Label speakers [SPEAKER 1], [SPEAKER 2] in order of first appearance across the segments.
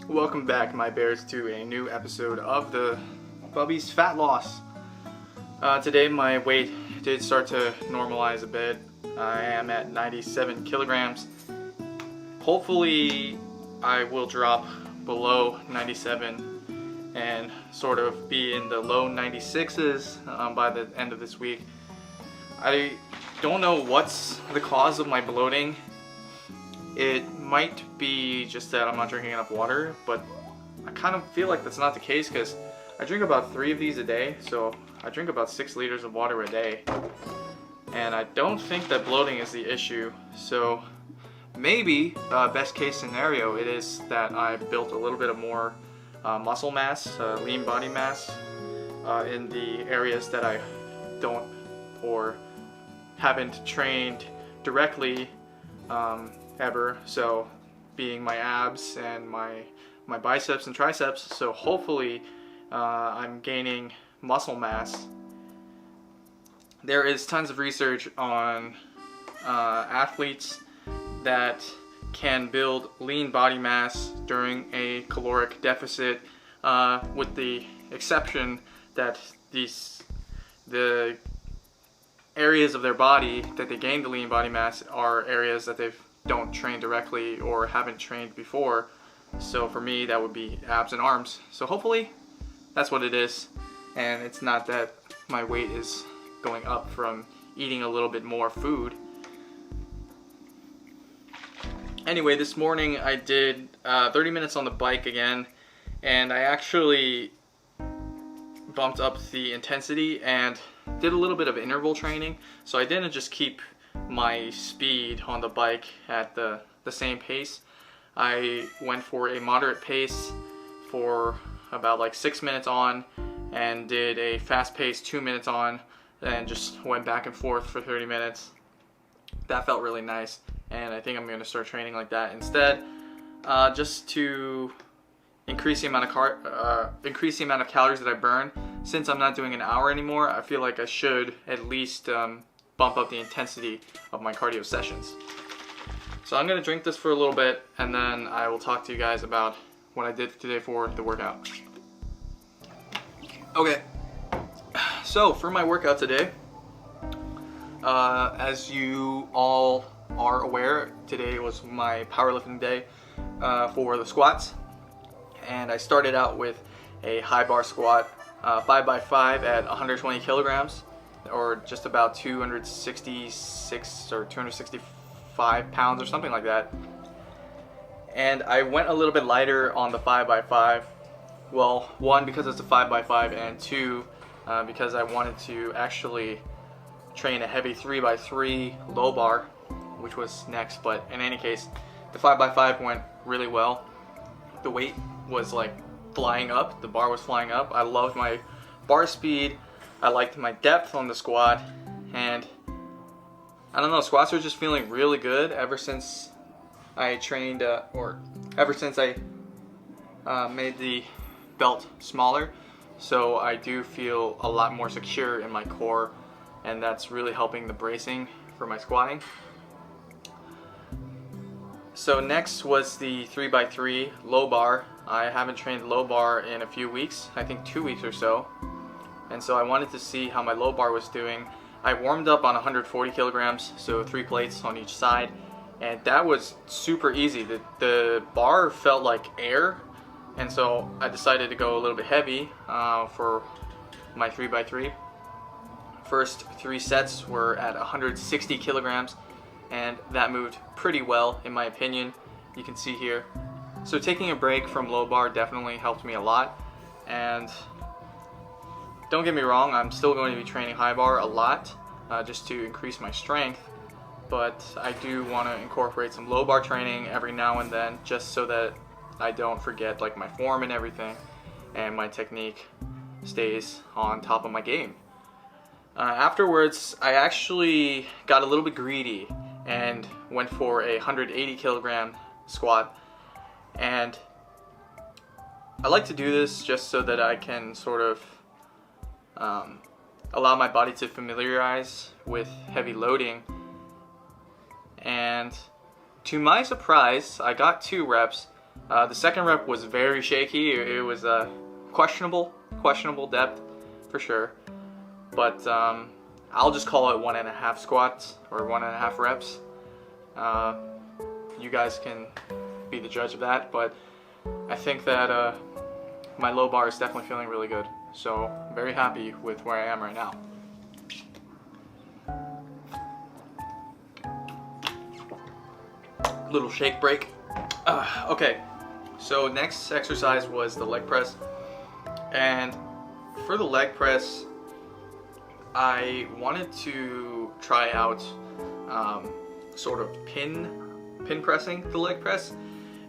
[SPEAKER 1] Welcome back, my bears, to a new episode of the Bubby's Fat Loss. Today my weight did start to normalize a bit. I am at 97 kilograms. Hopefully I will drop below 97 and sort of be in the low 96s by the end of this week. I don't know what's the cause of my bloating. It might be just that I'm not drinking enough water, but I kind of feel like that's not the case because I drink about 3 of these a day, so I drink about 6 liters of water a day. And I don't think that bloating is the issue, so maybe best case scenario it is that I built a little bit of more muscle mass, lean body mass in the areas that I don't or haven't trained directly ever, so being my abs and my biceps and triceps. So hopefully I'm gaining muscle mass. There is tons of research on athletes that can build lean body mass during a caloric deficit, with the exception that the areas of their body that they gain the lean body mass are areas that they don't train directly or haven't trained before. So for me, that would be abs and arms. So hopefully that's what it is, and it's not that my weight is going up from eating a little bit more food. Anyway, this morning I did 30 minutes on the bike again, and I actually bumped up the intensity and did a little bit of interval training. So I didn't just keep my speed on the bike at the same pace. I went for a moderate pace for about like 6 minutes on, and did a fast pace 2 minutes on, and just went back and forth for 30 minutes. That felt really nice, and I think I'm going to start training like that instead, just to increase the amount of calories that I burn. Since I'm not doing an hour anymore, I feel like I should at least bump up the intensity of my cardio sessions. So I'm gonna drink this for a little bit, and then I will talk to you guys about what I did today for the workout. Okay, so for my workout today, as you all are aware, today was my powerlifting day for the squats, and I started out with a high bar squat, 5x5 at 120 kilograms, or just about 266 or 265 pounds or something like that. And I went a little bit lighter on the 5x5. Well, one, because it's a 5x5, and two, because I wanted to actually train a heavy 3x3 low bar, which was next. But in any case, the 5x5 went really well. The weight was like flying up, the bar was flying up. I loved my bar speed. I liked my depth on the squat, and I don't know, squats are just feeling really good ever since I trained, or ever since I made the belt smaller. So I do feel a lot more secure in my core, and that's really helping the bracing for my squatting. So next was the 3x3 low bar. I haven't trained low bar in a few weeks, I think 2 weeks or so. And so I wanted to see how my low bar was doing. I warmed up on 140 kilograms, so 3 plates on each side, and that was super easy. The bar felt like air, and so I decided to go a little bit heavy for my 3x3. First 3 sets were at 160 kilograms, and that moved pretty well in my opinion. You can see here. So taking a break from low bar definitely helped me a lot, and don't get me wrong, I'm still going to be training high bar a lot, just to increase my strength, but I do want to incorporate some low bar training every now and then, just so that I don't forget like my form and everything, and my technique stays on top of my game. Afterwards, I actually got a little bit greedy and went for a 180 kilogram squat, and I like to do this just so that I can sort of allow my body to familiarize with heavy loading. And to my surprise, I got 2 reps. The second rep was very shaky. It was questionable depth for sure. But I'll just call it 1.5 squats or 1.5 reps. You guys can be the judge of that, but I think that my low bar is definitely feeling really good. So I'm very happy with where I am right now. Little shake break. Okay, so next exercise was the leg press. And for the leg press, I wanted to try out sort of pin pressing the leg press.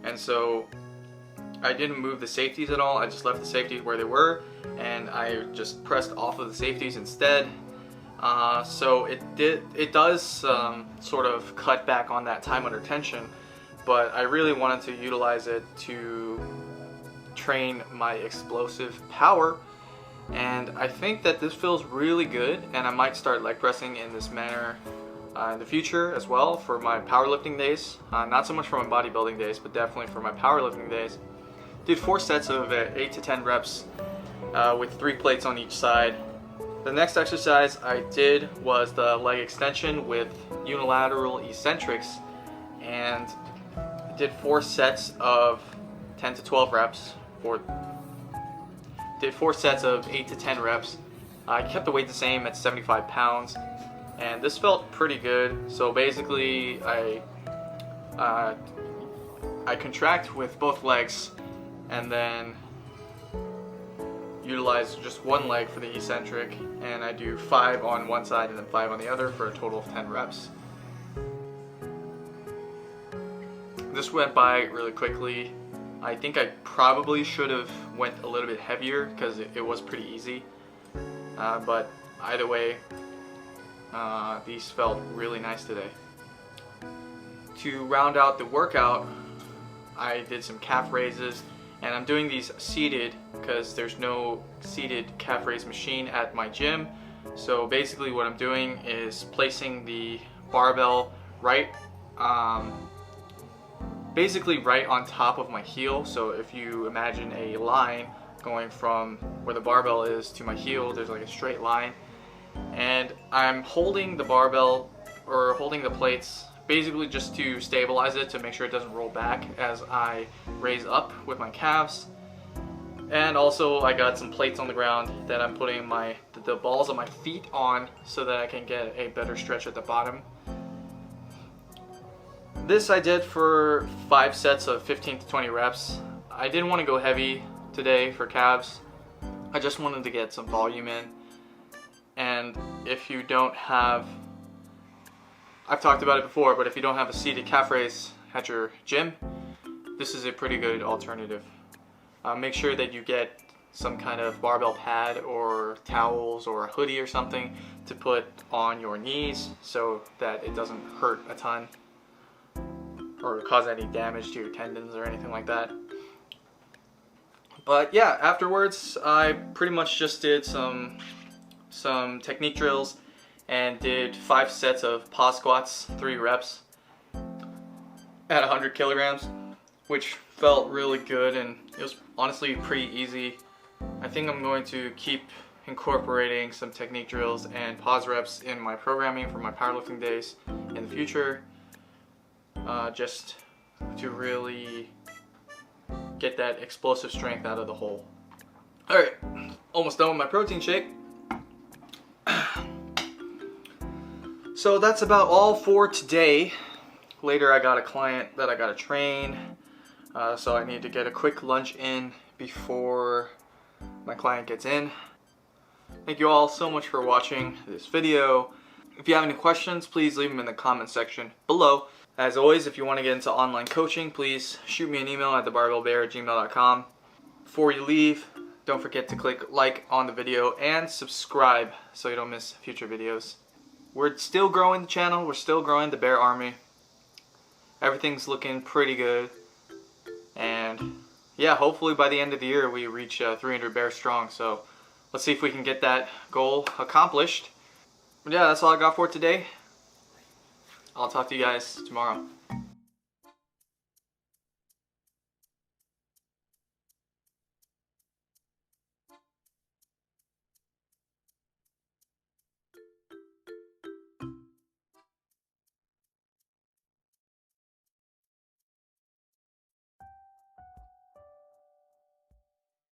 [SPEAKER 1] And so I didn't move the safeties at all. I just left the safeties where they were, and I just pressed off of the safeties instead. So it does sort of cut back on that time under tension, but I really wanted to utilize it to train my explosive power. And I think that this feels really good, and I might start leg pressing in this manner in the future as well for my powerlifting days. Not so much for my bodybuilding days, but definitely for my powerlifting days. Did 4 sets of 8 to 10 reps with 3 plates on each side. The next exercise I did was the leg extension with unilateral eccentrics, and did 4 sets of 10 to 12 reps. Did 4 sets of 8 to 10 reps. I kept the weight the same at 75 pounds, and this felt pretty good. So basically I contract with both legs and then utilize just one leg for the eccentric, and I do 5 on one side and then 5 on the other for a total of 10 reps. This went by really quickly. I think I probably should have went a little bit heavier because it was pretty easy, but either way, these felt really nice today. To round out the workout, I did some calf raises, and I'm doing these seated because there's no seated calf raise machine at my gym. So basically what I'm doing is placing the barbell basically right on top of my heel. So if you imagine a line going from where the barbell is to my heel, there's like a straight line. And I'm holding the barbell, or holding the plates, basically just to stabilize it, to make sure it doesn't roll back as I raise up with my calves. And also I got some plates on the ground that I'm putting the balls of my feet on so that I can get a better stretch at the bottom. This I did for 5 sets of 15 to 20 reps. I didn't want to go heavy today for calves. I just wanted to get some volume in. And if you don't have, I've talked about it before, but if you don't have a seated calf raise at your gym, this is a pretty good alternative. Make sure that you get some kind of barbell pad or towels or a hoodie or something to put on your knees so that it doesn't hurt a ton or cause any damage to your tendons or anything like that. But yeah, afterwards I pretty much just did some technique drills and did 5 sets of pause squats, 3 reps at 100 kilograms, which felt really good, and it was honestly pretty easy. I think I'm going to keep incorporating some technique drills and pause reps in my programming for my powerlifting days in the future, just to really get that explosive strength out of the hole. Alright, almost done with my protein shake. So that's about all for today. Later I got a client that I gotta train, so I need to get a quick lunch in before my client gets in. Thank you all so much for watching this video. If you have any questions, please leave them in the comment section below. As always, if you want to get into online coaching, please shoot me an email at thebarbellbear@gmail.com. Before you leave, don't forget to click like on the video and subscribe so you don't miss future videos. We're still growing the channel, we're still growing the Bear Army. Everything's looking pretty good. And yeah, hopefully by the end of the year we reach 300 Bears strong. So let's see if we can get that goal accomplished. But yeah, that's all I got for today. I'll talk to you guys tomorrow.